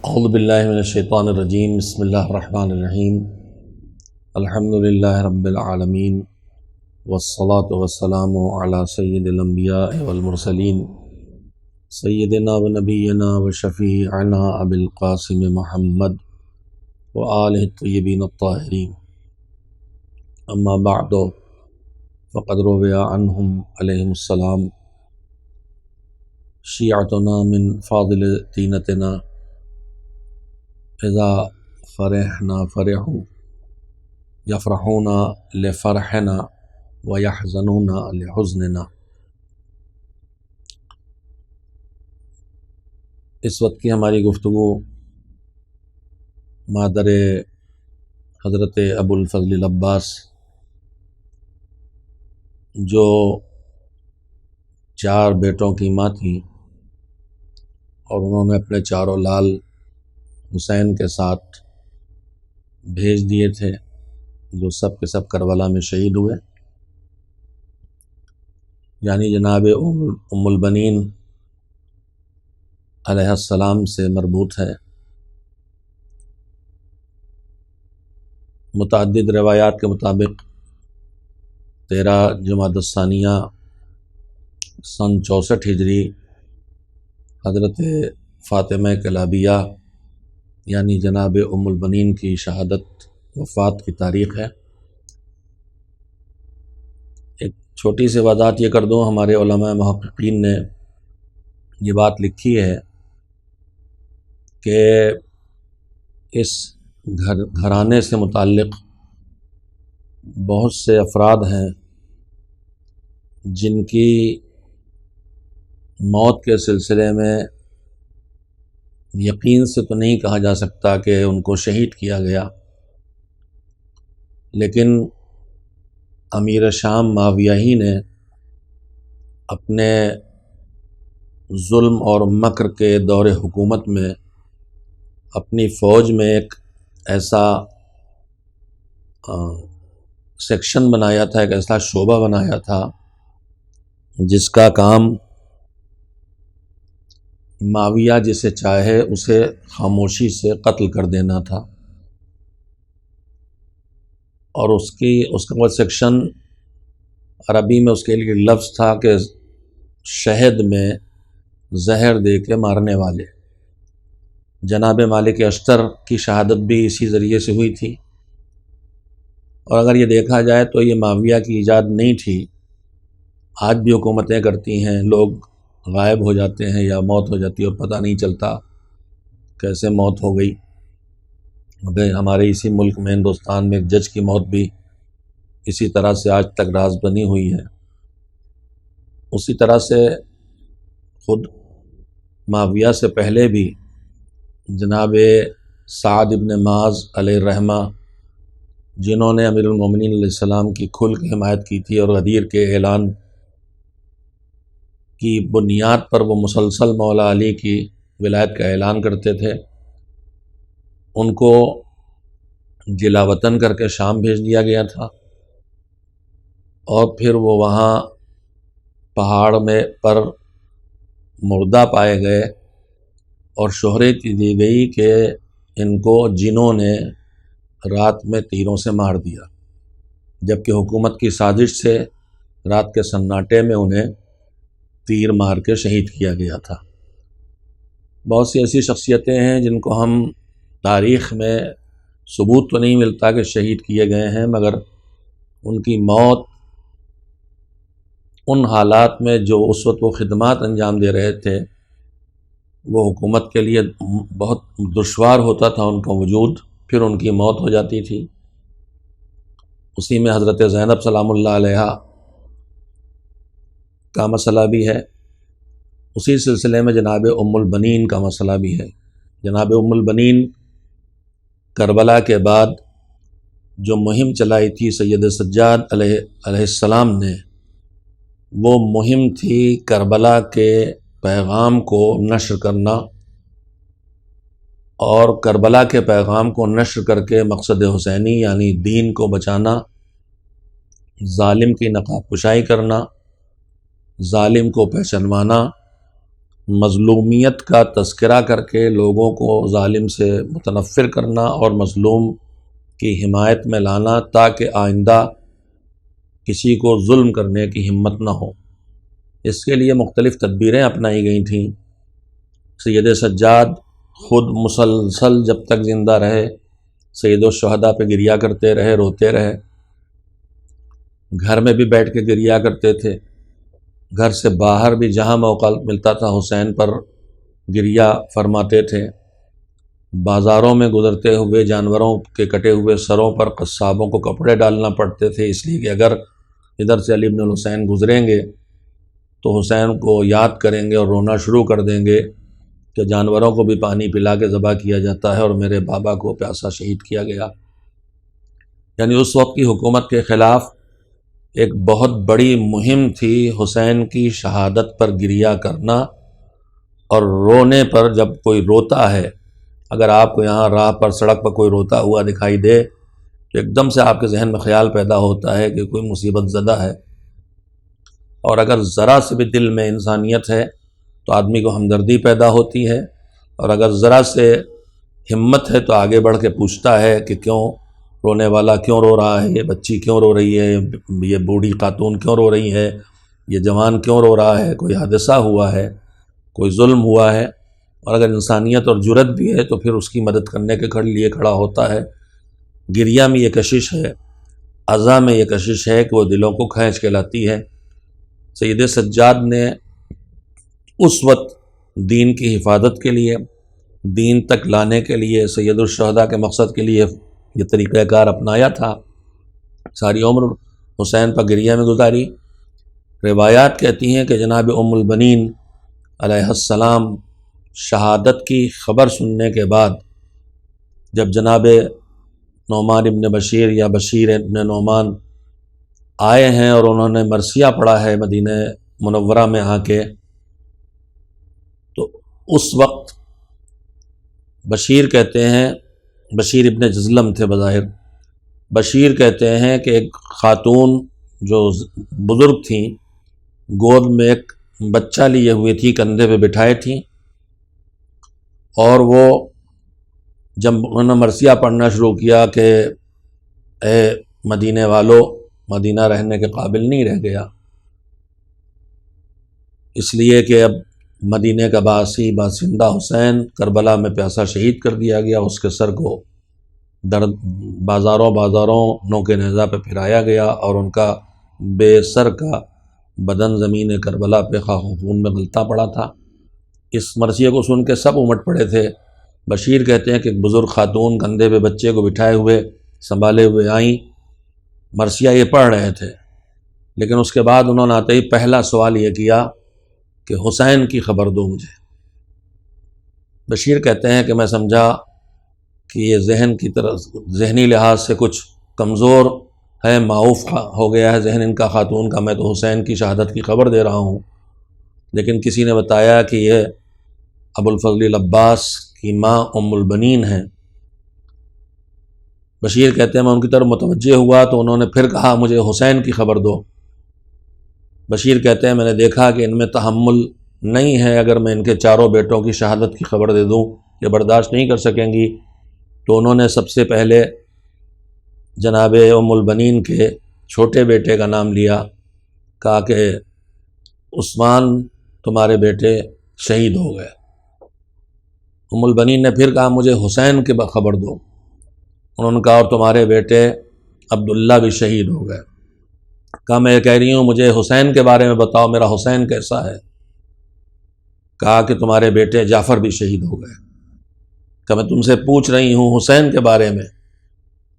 اعوذ باللہ من الشیطان الرجیم بسم اللہ الرحمن الرحیم الحمد للہ رب العالمین والصلاة والسلام علی سید الانبیاء والمرسلین سیدنا و نبینا و شفیعنا ابی القاسم محمد وآلہ الطیبین الطاہرین اما بعد فقد روی عنہم علیہم السلام شیعتنا من فاضل تینتنا اذا فرحنا فرحوا یفرحون لفرحنا ویحزنون لحزننا۔ اس وقت کی ہماری گفتگو مادر حضرت ابو الفضل العباس جو 4 بیٹوں کی ماں تھی اور انہوں نے اپنے چاروں لال حسین کے ساتھ بھیج دیے تھے، جو سب کے سب کربلا میں شہید ہوئے، یعنی جناب ام البنین علیہ السلام سے مربوط ہے۔ متعدد روایات کے مطابق 13 جمادی الثانیہ سن 64 ہجری حضرت فاطمہ کلابیہ یعنی جناب ام البنین کی شہادت وفات کی تاریخ ہے۔ ایک چھوٹی سی وضاحت یہ کر دوں، ہمارے علماء محققین نے یہ بات لکھی ہے کہ اس گھرانے سے متعلق بہت سے افراد ہیں جن کی موت کے سلسلے میں یقین سے تو نہیں کہا جا سکتا کہ ان کو شہید کیا گیا، لیکن امیر شام معاویہ ہی نے اپنے ظلم اور مکر کے دور حکومت میں اپنی فوج میں ایک ایسا سیکشن بنایا تھا، ایک ایسا شعبہ بنایا تھا جس کا کام معاویہ جسے چاہے اسے خاموشی سے قتل کر دینا تھا، اور اس کا وہ سیکشن عربی میں اس کے لیے لفظ تھا کہ شہد میں زہر دے کے مارنے والے۔ جناب مالک اشتر کی شہادت بھی اسی ذریعے سے ہوئی تھی، اور اگر یہ دیکھا جائے تو یہ معاویہ کی ایجاد نہیں تھی۔ آج بھی حکومتیں کرتی ہیں، لوگ غائب ہو جاتے ہیں یا موت ہو جاتی ہے اور پتہ نہیں چلتا کیسے موت ہو گئی۔ ہمارے اسی ملک میں ہندوستان میں ایک جج کی موت بھی اسی طرح سے آج تک راز بنی ہوئی ہے۔ اسی طرح سے خود معاویہ سے پہلے بھی جناب سعد ابن معاذ علیہ الرحمہ، جنہوں نے امیر المومنین علیہ السلام کی کھل کے حمایت کی تھی اور غدیر کے اعلان کی بنیاد پر وہ مسلسل مولا علی کی ولایت کا اعلان کرتے تھے، ان کو جلا وطن کر کے شام بھیج دیا گیا تھا، اور پھر وہ وہاں پہاڑ میں پر مردہ پائے گئے اور شہرت دی گئی کہ ان کو جنوں نے رات میں تیروں سے مار دیا، جبکہ حکومت کی سازش سے رات کے سناٹے میں انہیں تیر مار کے شہید کیا گیا تھا۔ بہت سی ایسی شخصیتیں ہیں جن کو ہم تاریخ میں ثبوت تو نہیں ملتا کہ شہید کیے گئے ہیں، مگر ان کی موت ان حالات میں جو اس وقت وہ خدمات انجام دے رہے تھے، وہ حکومت کے لیے بہت دشوار ہوتا تھا ان کا وجود، پھر ان کی موت ہو جاتی تھی۔ اسی میں حضرت زینب سلام اللہ علیہا کا مسئلہ بھی ہے، اسی سلسلے میں جناب ام البنین کا مسئلہ بھی ہے۔ جناب ام البنین کربلا کے بعد جو مہم چلائی تھی سید سجاد علیہ السلام نے، وہ مہم تھی کربلا کے پیغام کو نشر کرنا، اور کربلا کے پیغام کو نشر کر کے مقصد حسینی یعنی دین کو بچانا، ظالم کی نقاب کشائی کرنا، ظالم کو پہچنوانا، مظلومیت کا تذکرہ کر کے لوگوں کو ظالم سے متنفر کرنا اور مظلوم کی حمایت میں لانا تاکہ آئندہ کسی کو ظلم کرنے کی ہمت نہ ہو۔ اس کے لیے مختلف تدبیریں اپنائی گئی تھیں۔ سید سجاد خود مسلسل جب تک زندہ رہے سید الشہداء پہ گریہ کرتے رہے، روتے رہے، گھر میں بھی بیٹھ کے گریہ کرتے تھے، گھر سے باہر بھی جہاں موقع ملتا تھا حسین پر گریہ فرماتے تھے۔ بازاروں میں گزرتے ہوئے جانوروں کے کٹے ہوئے سروں پر قصابوں کو کپڑے ڈالنا پڑتے تھے، اس لیے کہ اگر ادھر سے علی بن الحسین گزریں گے تو حسین کو یاد کریں گے اور رونا شروع کر دیں گے کہ جانوروں کو بھی پانی پلا کے ذبح کیا جاتا ہے اور میرے بابا کو پیاسا شہید کیا گیا۔ یعنی اس وقت کی حکومت کے خلاف ایک بہت بڑی مہم تھی حسین کی شہادت پر گریہ کرنا اور رونے پر۔ جب کوئی روتا ہے، اگر آپ کو یہاں راہ پر سڑک پر کوئی روتا ہوا دکھائی دے تو ایک دم سے آپ کے ذہن میں خیال پیدا ہوتا ہے کہ کوئی مصیبت زدہ ہے، اور اگر ذرا سے بھی دل میں انسانیت ہے تو آدمی کو ہمدردی پیدا ہوتی ہے، اور اگر ذرا سے ہمت ہے تو آگے بڑھ کے پوچھتا ہے کہ کیوں رونے والا کیوں رو رہا ہے، یہ بچی کیوں رو رہی ہے، یہ بوڑھی خاتون کیوں رو رہی ہے، یہ جوان کیوں رو رہا ہے، کوئی حادثہ ہوا ہے، کوئی ظلم ہوا ہے، اور اگر انسانیت اور جرت بھی ہے تو پھر اس کی مدد کرنے کے لیے کھڑا ہوتا ہے۔ گریہ میں یہ کشش ہے، عزا میں یہ کشش ہے کہ وہ دلوں کو کھینچ کے لاتی ہے۔ سید سجاد نے اس وقت دین کی حفاظت کے لیے، دین تک لانے کے لیے، سید الشہداء کے مقصد کے لیے یہ طریقہ کار اپنایا تھا۔ ساری عمر حسین پر گریہ میں گزاری۔ روایات کہتی ہیں کہ جناب ام البنین علیہ السلام شہادت کی خبر سننے کے بعد جب جناب نعمان ابن بشیر یا بشیر ابن نعمان آئے ہیں اور انہوں نے مرثیہ پڑھا ہے مدینہ منورہ میں آ کے، تو اس وقت بشیر کہتے ہیں، بشیر ابن جزلم تھے بظاہر، بشیر کہتے ہیں کہ ایک خاتون جو بزرگ تھیں گود میں ایک بچہ لیے ہوئے تھی، کندھے پہ بٹھائے تھیں، اور وہ جب انہوں نے مرثیہ پڑھنا شروع کیا کہ اے مدینے والو، مدینہ رہنے کے قابل نہیں رہ گیا، اس لیے کہ اب مدینہ کا باشندہ حسین کربلا میں پیاسا شہید کر دیا گیا، اس کے سر کو بازاروں نوکے نیزہ پہ پھرایا گیا اور ان کا بے سر کا بدن زمین کربلا پہ خاک و خون میں غلطہ پڑا تھا۔ اس مرثیے کو سن کے سب امٹ پڑے تھے۔ بشیر کہتے ہیں کہ ایک بزرگ خاتون کندھے پہ بچے کو بٹھائے ہوئے سنبھالے ہوئے آئیں، مرثیہ یہ پڑھ رہے تھے، لیکن اس کے بعد انہوں نے آتے ہی پہلا سوال یہ کیا کہ حسین کی خبر دو مجھے۔ بشیر کہتے ہیں کہ میں سمجھا کہ یہ ذہنی لحاظ سے کچھ کمزور ہے، معوف ہو گیا ہے ذہن ان کا خاتون کا، میں تو حسین کی شہادت کی خبر دے رہا ہوں، لیکن کسی نے بتایا کہ یہ ابو الفضل العباس کی ماں ام البنین ہیں۔ بشیر کہتے ہیں میں ان کی طرف متوجہ ہوا تو انہوں نے پھر کہا مجھے حسین کی خبر دو۔ بشیر کہتے ہیں میں نے دیکھا کہ ان میں تحمل نہیں ہے، اگر میں ان کے چاروں بیٹوں کی شہادت کی خبر دے دوں یہ برداشت نہیں کر سکیں گی، تو انہوں نے سب سے پہلے جناب ام البنین کے چھوٹے بیٹے کا نام لیا، کہا کہ عثمان تمہارے بیٹے شہید ہو گئے۔ ام البنین نے پھر کہا مجھے حسین کی خبر دو، انہوں نے کہا اور تمہارے بیٹے عبداللہ بھی شہید ہو گئے۔ کہا میں یہ کہہ رہی ہوں مجھے حسین کے بارے میں بتاؤ، میرا حسین کیسا ہے؟ کہا کہ تمہارے بیٹے جعفر بھی شہید ہو گئے۔ کہ میں تم سے پوچھ رہی ہوں حسین کے بارے میں،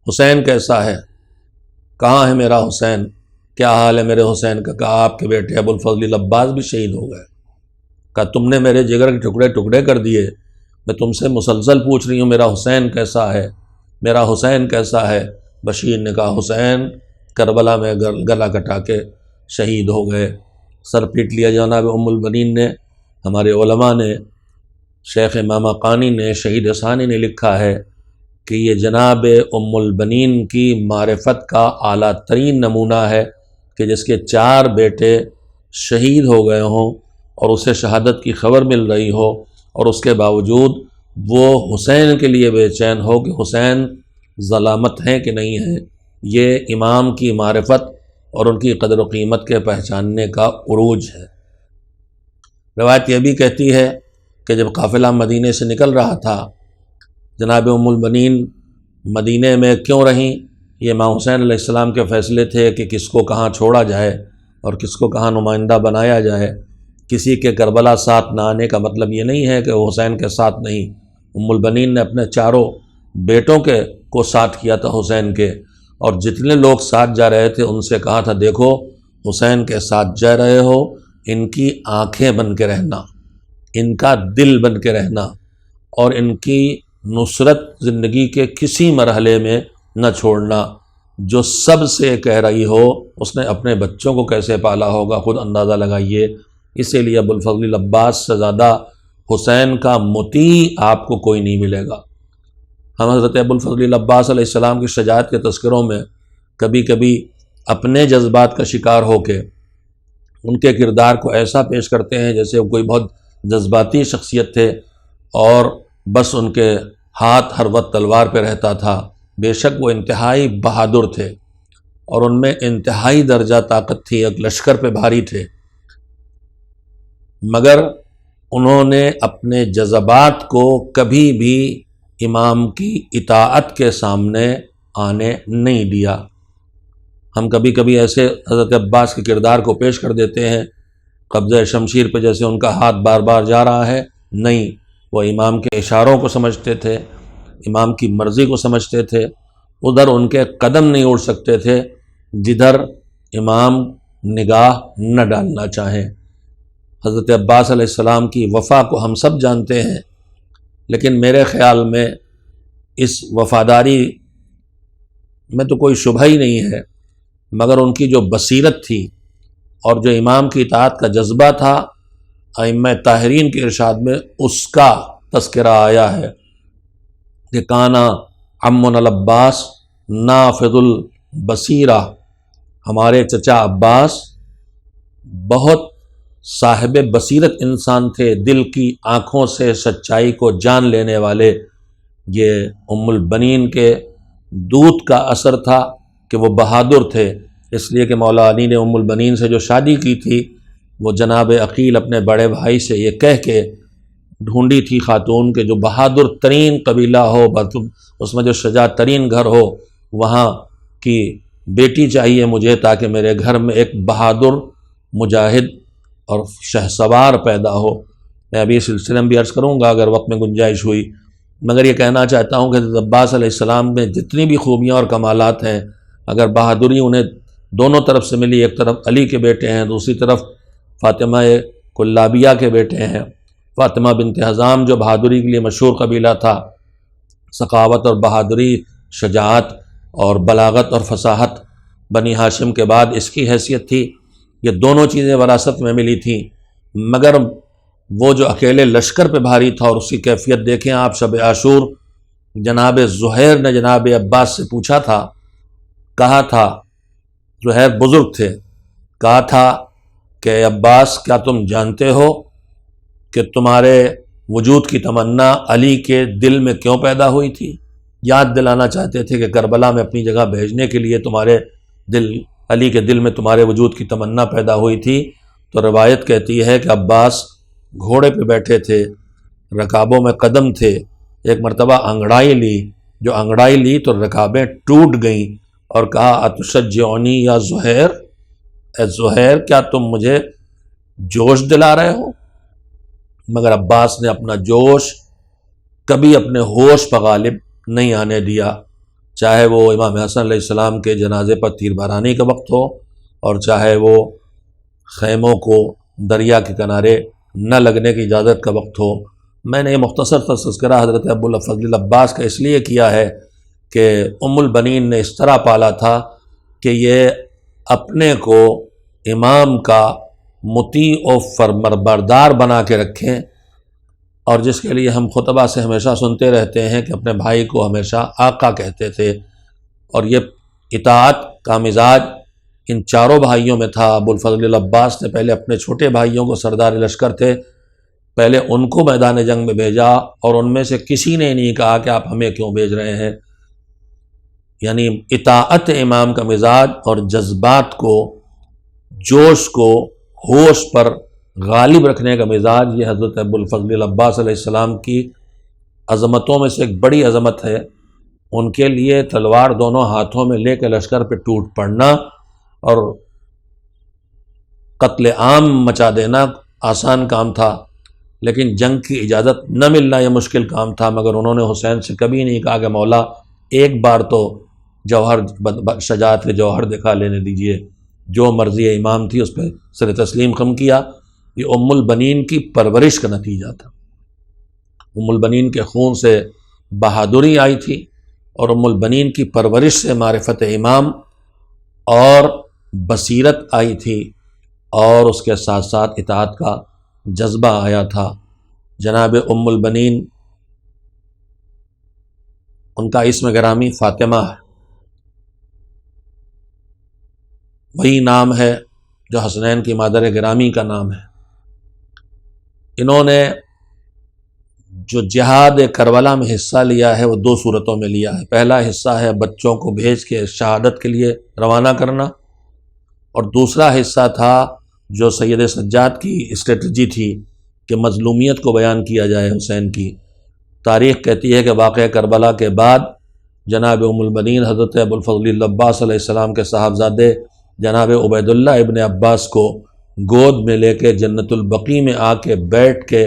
حسین کیسا ہے؟ کہاں ہے میرا حسین؟ کیا حال ہے میرے حسین کا؟ کہا آپ کے بیٹے ابو الفضل العباس بھی شہید ہو گئے۔ کہا تم نے میرے جگر کے ٹکڑے ٹکڑے کر دیے، میں تم سے مسلسل پوچھ رہی ہوں میرا حسین کیسا ہے، میرا حسین کیسا ہے؟ بشیر نے کہا حسین کربلا میں گلا کٹا کے شہید ہو گئے، سر پیٹ لیا جناب ام البنین نے۔ ہمارے علماء نے، شیخ امام قانی نے، شہید ثانی نے لکھا ہے کہ یہ جناب ام البنین کی معرفت کا اعلیٰ ترین نمونہ ہے کہ جس کے 4 بیٹے شہید ہو گئے ہوں اور اسے شہادت کی خبر مل رہی ہو، اور اس کے باوجود وہ حسین کے لیے بے چین ہو کہ حسین ظلامت ہیں کہ نہیں ہیں، یہ امام کی معرفت اور ان کی قدر و قیمت کے پہچاننے کا عروج ہے۔ روایت یہ بھی کہتی ہے کہ جب قافلہ مدینے سے نکل رہا تھا، جناب ام البنین مدینے میں کیوں رہیں؟ یہ امام حسین علیہ السلام کے فیصلے تھے کہ کس کو کہاں چھوڑا جائے اور کس کو کہاں نمائندہ بنایا جائے۔ کسی کے کربلا ساتھ نہ آنے کا مطلب یہ نہیں ہے کہ وہ حسین کے ساتھ نہیں۔ ام البنین نے اپنے چاروں بیٹوں کو ساتھ کیا تھا حسین کے، اور جتنے لوگ ساتھ جا رہے تھے ان سے کہا تھا دیکھو حسین کے ساتھ جا رہے ہو، ان کی آنکھیں بن کے رہنا، ان کا دل بن کے رہنا، اور ان کی نصرت زندگی کے کسی مرحلے میں نہ چھوڑنا۔ جو سب سے کہہ رہی ہو اس نے اپنے بچوں کو کیسے پالا ہوگا، خود اندازہ لگائیے۔ اسی لیے ابوالفضل العباس سے زیادہ حسین کا مطیع آپ کو کوئی نہیں ملے گا۔ ہم حضرت ابوالفضل العباس علیہ السلام کی شجاعت کے تذکروں میں کبھی کبھی اپنے جذبات کا شکار ہو کے ان کے کردار کو ایسا پیش کرتے ہیں جیسے وہ کوئی بہت جذباتی شخصیت تھے اور بس ان کے ہاتھ ہر وقت تلوار پہ رہتا تھا۔ بے شک وہ انتہائی بہادر تھے اور ان میں انتہائی درجہ طاقت تھی، ایک لشکر پہ بھاری تھے، مگر انہوں نے اپنے جذبات کو کبھی بھی امام کی اطاعت کے سامنے آنے نہیں دیا۔ ہم کبھی کبھی ایسے حضرت عباس کے کردار کو پیش کر دیتے ہیں قبضہ شمشیر پہ جیسے ان کا ہاتھ بار بار جا رہا ہے، نہیں، وہ امام کے اشاروں کو سمجھتے تھے، امام کی مرضی کو سمجھتے تھے، ادھر ان کے قدم نہیں اڑ سکتے تھے جدھر امام نگاہ نہ ڈالنا چاہیں۔ حضرت عباس علیہ السلام کی وفا کو ہم سب جانتے ہیں، لیکن میرے خیال میں اس وفاداری میں تو کوئی شبہ ہی نہیں ہے، مگر ان کی جو بصیرت تھی اور جو امام کی اطاعت کا جذبہ تھا، ائمہ طاہرین کے ارشاد میں اس کا تذکرہ آیا ہے کہ کانا عمنا العباس نافذ البصیرہ، ہمارے چچا عباس بہت صاحب بصیرت انسان تھے، دل کی آنکھوں سے سچائی کو جان لینے والے۔ یہ ام البنین کے دودھ کا اثر تھا کہ وہ بہادر تھے، اس لیے کہ مولا علی نے ام البنین سے جو شادی کی تھی وہ جناب عقیل اپنے بڑے بھائی سے یہ کہہ کے ڈھونڈی تھی خاتون کے جو بہادر ترین قبیلہ ہو، اس میں جو شجاع ترین گھر ہو، وہاں کی بیٹی چاہیے مجھے تاکہ میرے گھر میں ایک بہادر مجاہد اور شہسوار پیدا ہو۔ میں ابھی اس سلسلے میں بھی عرض کروں گا اگر وقت میں گنجائش ہوئی، مگر یہ کہنا چاہتا ہوں کہ حضرت عباس علیہ السلام میں جتنی بھی خوبیاں اور کمالات ہیں، اگر بہادری انہیں دونوں طرف سے ملی، ایک طرف علی کے بیٹے ہیں، دوسری طرف فاطمہ کلابیہ کے بیٹے ہیں، فاطمہ بنت حزام جو بہادری کے لیے مشہور قبیلہ تھا، سخاوت اور بہادری، شجاعت اور بلاغت اور فصاحت بنی ہاشم کے بعد اس کی حیثیت تھی۔ یہ دونوں چیزیں وراثت میں ملی تھیں، مگر وہ جو اکیلے لشکر پہ بھاری تھا اور اس کی کیفیت دیکھیں آپ۔ شب عاشور جناب زہیر نے جناب عباس سے پوچھا تھا، کہا تھا، زہیر بزرگ تھے، کہا تھا کہ عباس کیا تم جانتے ہو کہ تمہارے وجود کی تمنا علی کے دل میں کیوں پیدا ہوئی تھی؟ یاد دلانا چاہتے تھے کہ کربلا میں اپنی جگہ بھیجنے کے لیے تمہارے علی کے دل میں تمہارے وجود کی تمنا پیدا ہوئی تھی۔ تو روایت کہتی ہے کہ عباس گھوڑے پہ بیٹھے تھے، رکابوں میں قدم تھے، ایک مرتبہ انگڑائی لی، جو انگڑائی لی تو رکابیں ٹوٹ گئیں اور کہا اتشجعنی یا زہیر، اے زہیر کیا تم مجھے جوش دلا رہے ہو؟ مگر عباس نے اپنا جوش کبھی اپنے ہوش پر غالب نہیں آنے دیا، چاہے وہ امام حسن علیہ السلام کے جنازے پر تیر بارانی کا وقت ہو اور چاہے وہ خیموں کو دریا کے کنارے نہ لگنے کی اجازت کا وقت ہو۔ میں نے یہ مختصر تذکرہ حضرت ابوالفضل العباس کا اس لیے کیا ہے کہ ام البنین نے اس طرح پالا تھا کہ یہ اپنے کو امام کا مطیع و فرمانبردار بنا کے رکھیں، اور جس کے لیے ہم خطبہ سے ہمیشہ سنتے رہتے ہیں کہ اپنے بھائی کو ہمیشہ آقا کہتے تھے، اور یہ اطاعت کا مزاج ان چاروں بھائیوں میں تھا۔ ابو الفضل العباس نے پہلے اپنے چھوٹے بھائیوں کو سردار لشکر تھے، پہلے ان کو میدان جنگ میں بھیجا، اور ان میں سے کسی نے نہیں کہا کہ آپ ہمیں کیوں بھیج رہے ہیں۔ یعنی اطاعت امام کا مزاج اور جذبات کو، جوش کو ہوش پر غالب رکھنے کا مزاج، یہ حضرت ابو الفضل العباس علیہ السلام کی عظمتوں میں سے ایک بڑی عظمت ہے۔ ان کے لیے تلوار دونوں ہاتھوں میں لے کے لشکر پہ ٹوٹ پڑنا اور قتل عام مچا دینا آسان کام تھا، لیکن جنگ کی اجازت نہ ملنا یہ مشکل کام تھا۔ مگر انہوں نے حسین سے کبھی نہیں کہا کہ مولا ایک بار تو جوہر، شجاعت کے جوہر دکھا لینے دیجئے۔ جو مرضی امام تھی اس پہ سر تسلیم خم کیا۔ یہ ام البنین کی پرورش کا نتیجہ تھا۔ ام البنین کے خون سے بہادری آئی تھی، اور ام البنین کی پرورش سے معرفت امام اور بصیرت آئی تھی، اور اس کے ساتھ ساتھ اطاعت کا جذبہ آیا تھا۔ جناب ام البنین، ان کا اسم گرامی فاطمہ ہے، وہی نام ہے جو حسنین کی مادر گرامی کا نام ہے۔ انہوں نے جو جہاد کربلا میں حصہ لیا ہے وہ دو صورتوں میں لیا ہے۔ پہلا حصہ ہے بچوں کو بھیج کے شہادت کے لیے روانہ کرنا، اور دوسرا حصہ تھا جو سید سجاد کی اسٹریٹجی تھی کہ مظلومیت کو بیان کیا جائے حسین کی۔ تاریخ کہتی ہے کہ واقعہ کربلا کے بعد جناب ام البنین حضرت ابو الفضل العباس علیہ السلام کے صاحبزادے جناب عبید اللہ ابن عباس کو گود میں لے کے جنت البقیع میں آ کے بیٹھ کے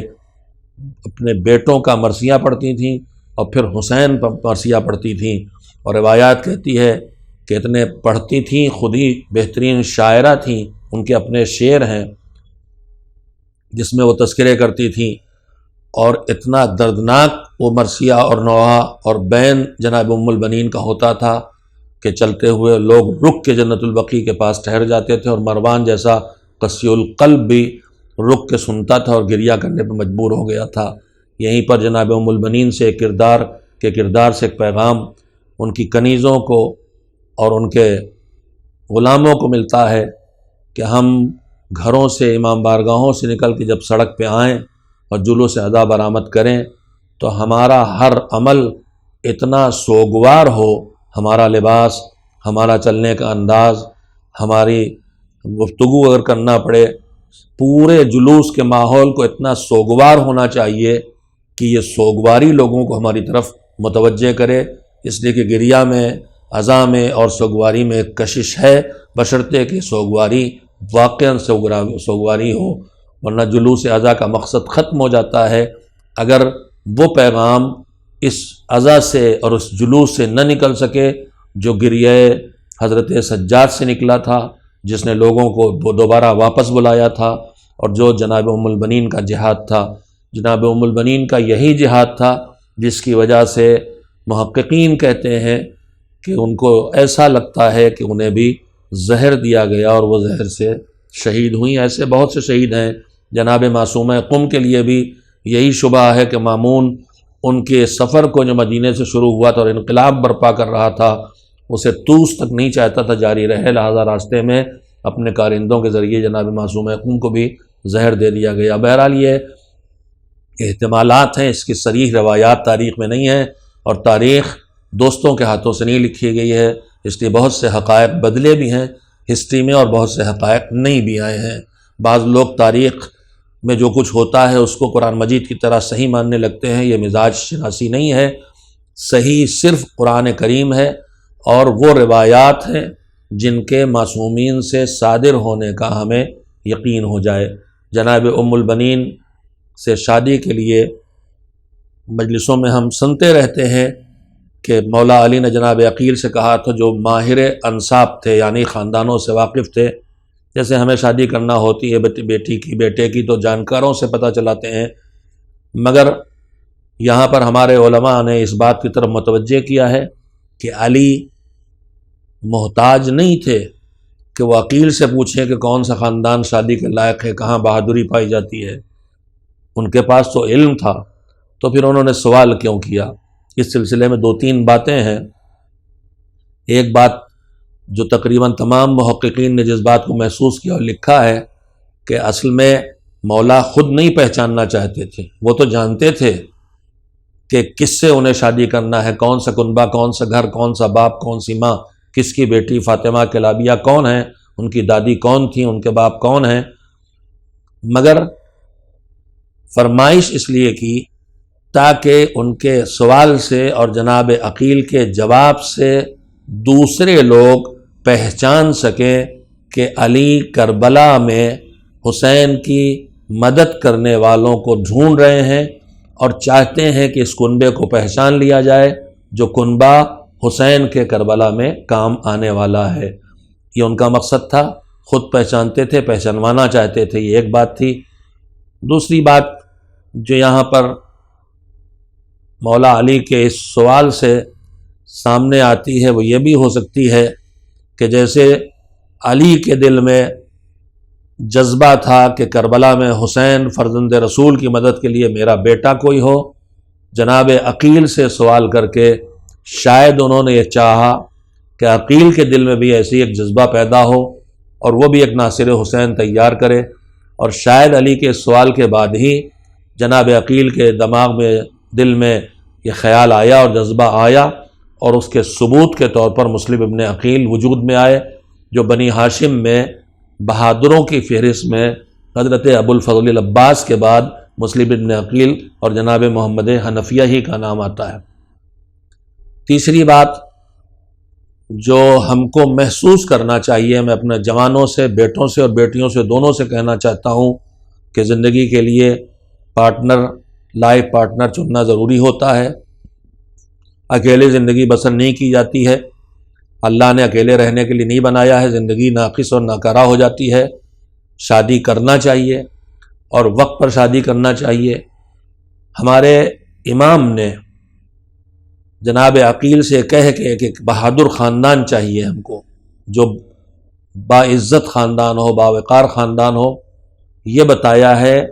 اپنے بیٹوں کا مرثیہ پڑھتی تھیں، اور پھر حسین پر مرثیہ پڑھتی تھیں۔ اور روایات کہتی ہے کہ اتنے پڑھتی تھیں، خود ہی بہترین شاعرہ تھیں، ان کے اپنے شعر ہیں جس میں وہ تذکرے کرتی تھیں، اور اتنا دردناک وہ مرثیہ اور نوحہ اور بین جناب ام البنین کا ہوتا تھا کہ چلتے ہوئے لوگ رک کے جنت البقیع کے پاس ٹھہر جاتے تھے، اور مروان جیسا قسی القلب بھی رک کے سنتا تھا اور گریہ کرنے پہ مجبور ہو گیا تھا۔ یہیں پر جناب ام البنین سے کردار سے ایک پیغام ان کی کنیزوں کو اور ان کے غلاموں کو ملتا ہے کہ ہم گھروں سے، امام بارگاہوں سے نکل کے جب سڑک پہ آئیں اور جلوس ادا برآمد کریں تو ہمارا ہر عمل اتنا سوگوار ہو، ہمارا لباس، ہمارا چلنے کا انداز، ہماری گفتگو اگر کرنا پڑے، پورے جلوس کے ماحول کو اتنا سوگوار ہونا چاہیے کہ یہ سوگواری لوگوں کو ہماری طرف متوجہ کرے۔ اس لیے کہ گریہ میں، عزا میں اور سوگواری میں ایک کشش ہے، بشرطے کہ سوگواری واقعاً سوگواری ہو، ورنہ جلوس عزا کا مقصد ختم ہو جاتا ہے اگر وہ پیغام اس عزا سے اور اس جلوس سے نہ نکل سکے جو گریہ حضرت سجاد سے نکلا تھا، جس نے لوگوں کو دوبارہ واپس بلایا تھا، اور جو جناب ام البنین کا جہاد تھا۔ جناب ام البنین کا یہی جہاد تھا جس کی وجہ سے محققین کہتے ہیں کہ ان کو ایسا لگتا ہے کہ انہیں بھی زہر دیا گیا اور وہ زہر سے شہید ہوئیں۔ ایسے بہت سے شہید ہیں۔ جناب معصومہ قم کے لیے بھی یہی شبہ ہے کہ مامون ان کے سفر کو جو مدینے سے شروع ہوا تھا اور انقلاب برپا کر رہا تھا، اسے طوس تک نہیں چاہتا تھا جاری رہے، لہذا راستے میں اپنے کارندوں کے ذریعے جناب معصومہ قم کو بھی زہر دے دیا گیا۔ بہرحال یہ احتمالات ہیں، اس کی صریح روایات تاریخ میں نہیں ہیں، اور تاریخ دوستوں کے ہاتھوں سے نہیں لکھی گئی ہے، اس لیے بہت سے حقائق بدلے بھی ہیں ہسٹری میں، اور بہت سے حقائق نہیں بھی آئے ہیں۔ بعض لوگ تاریخ میں جو کچھ ہوتا ہے اس کو قرآن مجید کی طرح صحیح ماننے لگتے ہیں، یہ مزاج شناسی نہیں ہے۔ صحیح صرف قرآن کریم ہے اور وہ روایات ہیں جن کے معصومین سے صادر ہونے کا ہمیں یقین ہو جائے۔ جناب ام البنین سے شادی کے لیے مجلسوں میں ہم سنتے رہتے ہیں کہ مولا علی نے جناب عقیل سے کہا تھا، جو ماہر انساب تھے یعنی خاندانوں سے واقف تھے، جیسے ہمیں شادی کرنا ہوتی ہے بیٹی کی بیٹے کی تو جانکاروں سے پتہ چلاتے ہیں، مگر یہاں پر ہمارے علماء نے اس بات کی طرف متوجہ کیا ہے کہ علی محتاج نہیں تھے کہ وہ عقیل سے پوچھیں کہ کون سا خاندان شادی کے لائق ہے، کہاں بہادری پائی جاتی ہے۔ ان کے پاس تو علم تھا، تو پھر انہوں نے سوال کیوں کیا؟ اس سلسلے میں دو تین باتیں ہیں۔ ایک بات جو تقریباً تمام محققین نے جس بات کو محسوس کیا اور لکھا ہے کہ اصل میں مولا خود نہیں پہچاننا چاہتے تھے، وہ تو جانتے تھے کہ کس سے انہیں شادی کرنا ہے، کون سا کنبہ، کون سا گھر، کون سا باپ، کون سی ماں، کس کی بیٹی فاطمہ کلابیہ کون ہیں، ان کی دادی کون تھیں، ان کے باپ کون ہیں، مگر فرمائش اس لیے کی تاکہ ان کے سوال سے اور جناب عقیل کے جواب سے دوسرے لوگ پہچان سکیں کہ علی کربلا میں حسین کی مدد کرنے والوں کو ڈھونڈ رہے ہیں اور چاہتے ہیں کہ اس کنبے کو پہچان لیا جائے جو کنبہ حسین کے کربلا میں کام آنے والا ہے۔ یہ ان کا مقصد تھا، خود پہچانتے تھے، پہچانوانا چاہتے تھے، یہ ایک بات تھی۔ دوسری بات جو یہاں پر مولا علی کے اس سوال سے سامنے آتی ہے وہ یہ بھی ہو سکتی ہے کہ جیسے علی کے دل میں جذبہ تھا کہ کربلا میں حسین فرزند رسول کی مدد کے لیے میرا بیٹا کوئی ہو، جناب عقیل سے سوال کر کے شاید انہوں نے یہ چاہا کہ عقیل کے دل میں بھی ایسی ایک جذبہ پیدا ہو اور وہ بھی ایک ناصر حسین تیار کرے، اور شاید علی کے سوال کے بعد ہی جناب عقیل کے دماغ میں، دل میں یہ خیال آیا اور جذبہ آیا، اور اس کے ثبوت کے طور پر مسلم ابن عقیل وجود میں آئے، جو بنی ہاشم میں بہادروں کی فہرست میں حضرت ابو الفضل العباس کے بعد مسلم ابن عقیل اور جناب محمد حنفیہ ہی کا نام آتا ہے۔ تیسری بات جو ہم کو محسوس کرنا چاہیے، میں اپنے جوانوں سے، بیٹوں سے اور بیٹیوں سے دونوں سے کہنا چاہتا ہوں کہ زندگی کے لیے پارٹنر، لائف پارٹنر چننا ضروری ہوتا ہے۔ اکیلے زندگی بسر نہیں کی جاتی ہے، اللہ نے اکیلے رہنے کے لیے نہیں بنایا ہے، زندگی ناقص اور ناکارہ ہو جاتی ہے۔ شادی کرنا چاہیے اور وقت پر شادی کرنا چاہیے۔ ہمارے امام نے جناب عقیل سے کہہ کے کہ بہادر خاندان چاہیے ہم کو، جو باعزت خاندان ہو، باوقار خاندان ہو، یہ بتایا ہے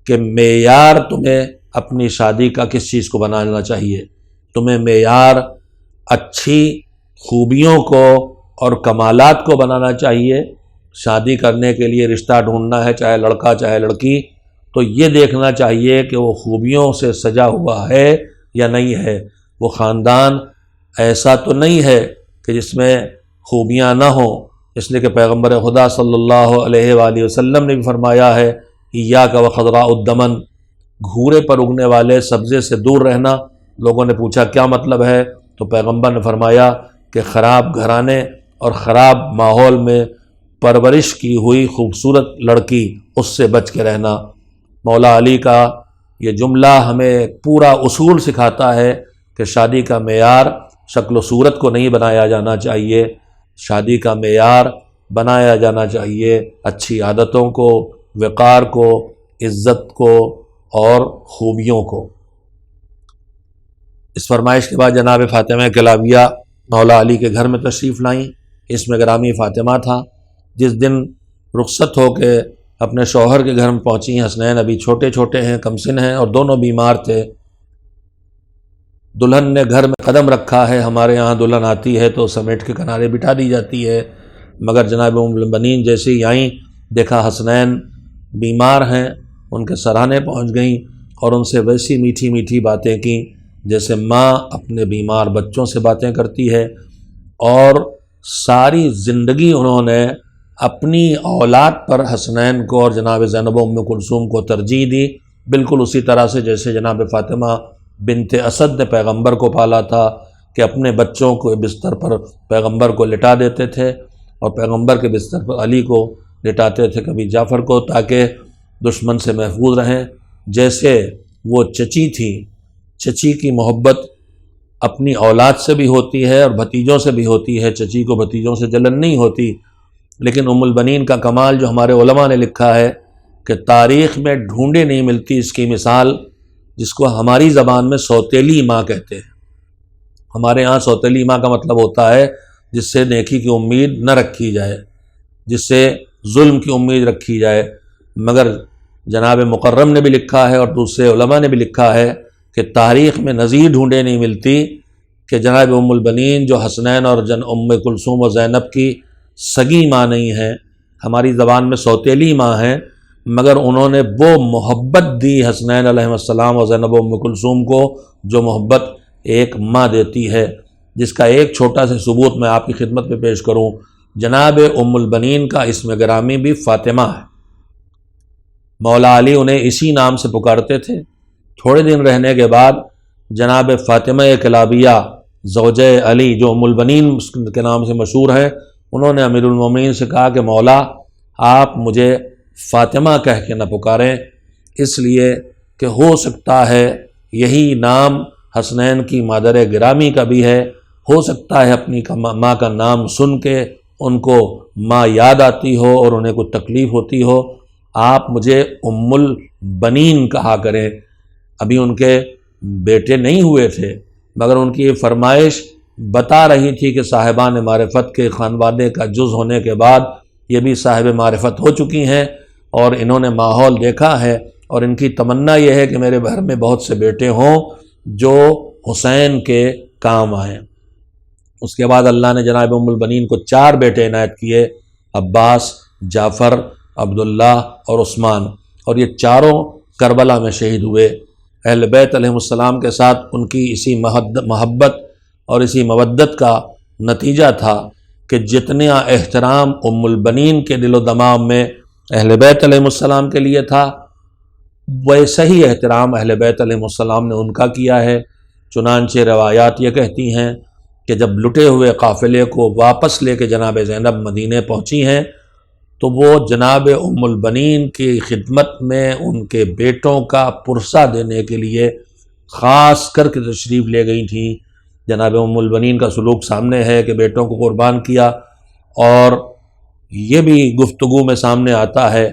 کہ معیار تمہیں اپنی شادی کا کس چیز کو بنانا چاہیے، تمہیں معیار اچھی خوبیوں کو اور کمالات کو بنانا چاہیے۔ شادی کرنے کے لیے رشتہ ڈھونڈنا ہے، چاہے لڑکا چاہے لڑکی، تو یہ دیکھنا چاہیے کہ وہ خوبیوں سے سجا ہوا ہے یا نہیں ہے، وہ خاندان ایسا تو نہیں ہے کہ جس میں خوبیاں نہ ہوں، اس لیے کہ پیغمبر خدا صلی اللہ علیہ وآلہ وسلم نے بھی فرمایا ہے ایاک وخضراء الدمن، گھورے پر اگنے والے سبزے سے دور رہنا۔ لوگوں نے پوچھا کیا مطلب ہے، تو پیغمبر نے فرمایا کہ خراب گھرانے اور خراب ماحول میں پرورش کی ہوئی خوبصورت لڑکی، اس سے بچ کے رہنا۔ مولا علی کا یہ جملہ ہمیں پورا اصول سکھاتا ہے کہ شادی کا معیار شکل و صورت کو نہیں بنایا جانا چاہیے، شادی کا معیار بنایا جانا چاہیے اچھی عادتوں کو، وقار کو، عزت کو اور خوبیوں کو۔ اس فرمائش کے بعد جناب فاطمہ کلابیہ مولا علی کے گھر میں تشریف لائیں۔ اس میں گرامی فاطمہ تھا۔ جس دن رخصت ہو کے اپنے شوہر کے گھر میں پہنچی، حسنین ابھی چھوٹے چھوٹے ہیں، کم سن ہیں اور دونوں بیمار تھے۔ دلہن نے گھر میں قدم رکھا ہے، ہمارے یہاں دلہن آتی ہے تو سمیٹ کے کنارے بٹھا دی جاتی ہے، مگر جناب ام المؤمنین جیسے ہی آئیں دیکھا حسنین بیمار ہیں، ان کے سرانے پہنچ گئیں اور ان سے ویسی میٹھی میٹھی باتیں کیں جیسے ماں اپنے بیمار بچوں سے باتیں کرتی ہے، اور ساری زندگی انہوں نے اپنی اولاد پر حسنین کو اور جناب زینب و ام کلثوم کو ترجیح دی، بالکل اسی طرح سے جیسے جناب فاطمہ بنت اسد نے پیغمبر کو پالا تھا کہ اپنے بچوں کو بستر پر پیغمبر کو لٹا دیتے تھے اور پیغمبر کے بستر پر علی کو لٹاتے تھے، کبھی جعفر کو، تاکہ دشمن سے محفوظ رہیں۔ جیسے وہ چچی تھی، چچی کی محبت اپنی اولاد سے بھی ہوتی ہے اور بھتیجوں سے بھی ہوتی ہے، چچی کو بھتیجوں سے جلن نہیں ہوتی، لیکن ام البنین کا کمال جو ہمارے علماء نے لکھا ہے کہ تاریخ میں ڈھونڈے نہیں ملتی اس کی مثال، جس کو ہماری زبان میں سوتیلی ماں کہتے ہیں۔ ہمارے ہاں سوتیلی ماں کا مطلب ہوتا ہے جس سے نیکی کی امید نہ رکھی جائے، جس سے ظلم کی امید رکھی جائے، مگر جناب مکرم نے بھی لکھا ہے اور دوسرے علماء نے بھی لکھا ہے کہ تاریخ میں نظیر ڈھونڈے نہیں ملتی کہ جناب ام البنین جو حسنین اور ام کلثوم و زینب کی سگی ماں نہیں ہیں، ہماری زبان میں سوتیلی ماں ہیں، مگر انہوں نے وہ محبت دی حسنین علیہ السلام اور زینب و ام کلثوم کو جو محبت ایک ماں دیتی ہے، جس کا ایک چھوٹا سا ثبوت میں آپ کی خدمت میں پیش کروں۔ جناب ام البنین کا اسم گرامی بھی فاطمہ ہے، مولا علی انہیں اسی نام سے پکارتے تھے۔ تھوڑے دن رہنے کے بعد جناب فاطمہ کلابیہ زوجہ علی جو ام البنین کے نام سے مشہور ہے، انہوں نے امیر المومنین سے کہا کہ مولا آپ مجھے فاطمہ کہہ کے نہ پکاریں، اس لیے کہ ہو سکتا ہے یہی نام حسنین کی مادر گرامی کا بھی ہے، ہو سکتا ہے اپنی ماں کا نام سن کے ان کو ماں یاد آتی ہو اور انہیں کوئی تکلیف ہوتی ہو، آپ مجھے ام البنین کہا کریں۔ ابھی ان کے بیٹے نہیں ہوئے تھے، مگر ان کی یہ فرمائش بتا رہی تھی کہ صاحبان معرفت کے خانوادے کا جز ہونے کے بعد یہ بھی صاحب معرفت ہو چکی ہیں اور انہوں نے ماحول دیکھا ہے، اور ان کی تمنا یہ ہے کہ میرے گھر میں بہت سے بیٹے ہوں جو حسین کے کام آئیں۔ اس کے بعد اللہ نے جناب ام البنین کو 4 بیٹے عنایت کیے، عباس، جعفر، عبداللہ اور عثمان، اور یہ چاروں کربلا میں شہید ہوئے۔ اہل بیت علیہ السلام کے ساتھ ان کی اسی محبت اور اسی مودت کا نتیجہ تھا کہ جتنا احترام ام البنین کے دل و دماغ میں اہل بیت علیہ السلام کے لیے تھا، ویسا ہی احترام اہل بیت علیہ السلام نے ان کا کیا ہے۔ چنانچہ روایات یہ کہتی ہیں کہ جب لٹے ہوئے قافلے کو واپس لے کے جناب زینب مدینے پہنچی ہیں تو وہ جناب ام البنین کی خدمت میں ان کے بیٹوں کا پرسہ دینے کے لیے خاص کر کے تشریف لے گئی تھیں۔ جناب ام البنین کا سلوک سامنے ہے کہ بیٹوں کو قربان کیا، اور یہ بھی گفتگو میں سامنے آتا ہے،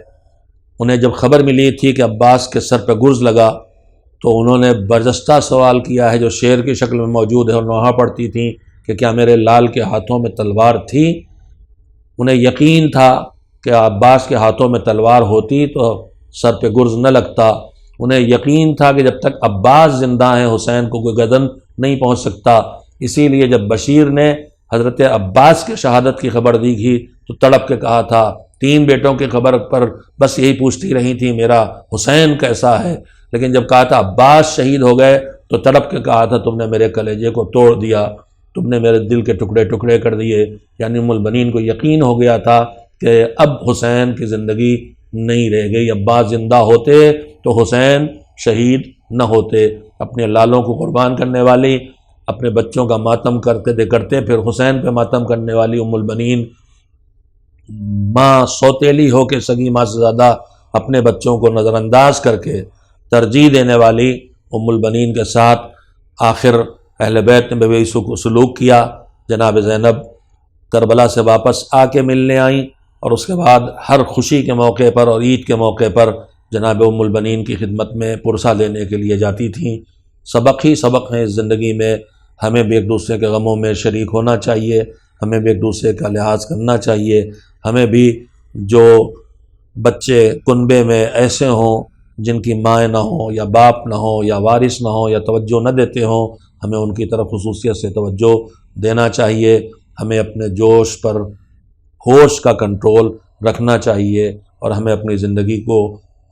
انہیں جب خبر ملی تھی کہ عباس کے سر پہ گرز لگا تو انہوں نے برجستہ سوال کیا ہے جو شعر کی شکل میں موجود ہے اور نوحہ پڑھتی تھیں کہ کیا میرے لال کے ہاتھوں میں تلوار تھی؟ انہیں یقین تھا کہ عباس کے ہاتھوں میں تلوار ہوتی تو سر پہ گرز نہ لگتا۔ انہیں یقین تھا کہ جب تک عباس زندہ ہیں حسین کو کوئی گردن نہیں پہنچ سکتا، اسی لیے جب بشیر نے حضرت عباس کے شہادت کی خبر دی تھی تو تڑپ کے کہا تھا، 3 بیٹوں کی خبر پر بس یہی پوچھتی رہی تھی میرا حسین کیسا ہے، لیکن جب کہا تھا عباس شہید ہو گئے تو تڑپ کے کہا تھا تم نے میرے کلیجے کو توڑ دیا، تم نے میرے دل کے ٹکڑے ٹکڑے کر دیے۔ یعنی ام البنین کو یقین ہو گیا تھا کہ اب حسین کی زندگی نہیں رہ گئی، عباس زندہ ہوتے تو حسین شہید نہ ہوتے۔ اپنے لالوں کو قربان کرنے والی، اپنے بچوں کا ماتم کرتے پھر حسین پہ ماتم کرنے والی ام البنین، ماں سوتیلی ہو کے سگی ماں سے زیادہ اپنے بچوں کو نظر انداز کر کے ترجیح دینے والی ام البنین کے ساتھ آخر اہل بیت نے بھی سلوک کیا۔ جناب زینب کربلا سے واپس آ کے ملنے آئیں، اور اس کے بعد ہر خوشی کے موقع پر اور عید کے موقع پر جناب ام البنین کی خدمت میں پرسہ دینے کے لیے جاتی تھیں۔ سبق ہی سبق ہیں اس زندگی میں، ہمیں بھی ایک دوسرے کے غموں میں شریک ہونا چاہیے، ہمیں بھی ایک دوسرے کا لحاظ کرنا چاہیے، ہمیں بھی جو بچے کنبے میں ایسے ہوں جن کی مائیں نہ ہوں یا باپ نہ ہوں یا وارث نہ ہوں یا توجہ نہ دیتے ہوں، ہمیں ان کی طرف خصوصیت سے توجہ دینا چاہیے، ہمیں اپنے جوش پر ہوش کا کنٹرول رکھنا چاہیے، اور ہمیں اپنی زندگی کو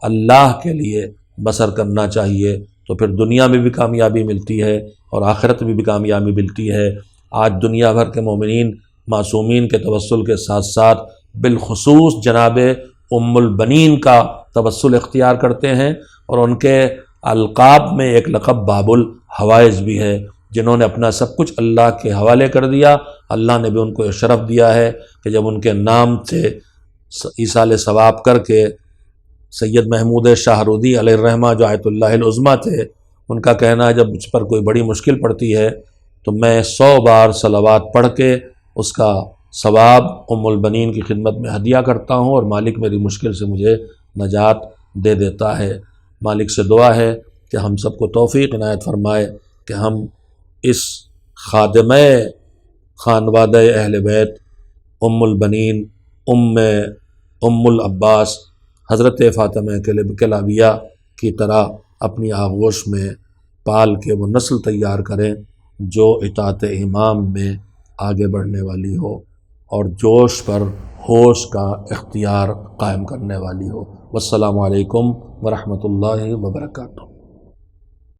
اللہ کے لیے بسر کرنا چاہیے، تو پھر دنیا میں بھی کامیابی ملتی ہے اور آخرت میں بھی کامیابی ملتی ہے۔ آج دنیا بھر کے مومنین معصومین کے توسل کے ساتھ ساتھ بالخصوص جناب ام البنین کا توسل اختیار کرتے ہیں، اور ان کے القاب میں ایک لقب باب الحوائج بھی ہے۔ جنہوں نے اپنا سب کچھ اللہ کے حوالے کر دیا، اللہ نے بھی ان کو یہ شرف دیا ہے کہ جب ان کے نام سے ایصال ثواب کر کے سید محمود شاہ رودی علیہ الرحمہ جو آیت اللہ العظمیٰ تھے، ان کا کہنا ہے جب مجھ پر کوئی بڑی مشکل پڑتی ہے تو میں 100 بار صلوات پڑھ کے اس کا ثواب ام البنین کی خدمت میں ہدیہ کرتا ہوں، اور مالک میری مشکل سے مجھے نجات دے دیتا ہے۔ مالک سے دعا ہے کہ ہم سب کو توفیق عنایت فرمائے کہ ہم اس خادمہ خانوادہ اہل بیت ام البنین ام العباس حضرت فاطمہ کلابیہ کی طرح اپنی آغوش میں پال کے وہ نسل تیار کریں جو اطاعت امام میں آگے بڑھنے والی ہو اور جوش پر ہوش کا اختیار قائم کرنے والی ہو۔ والسلام علیکم ورحمۃ اللہ وبرکاتہ۔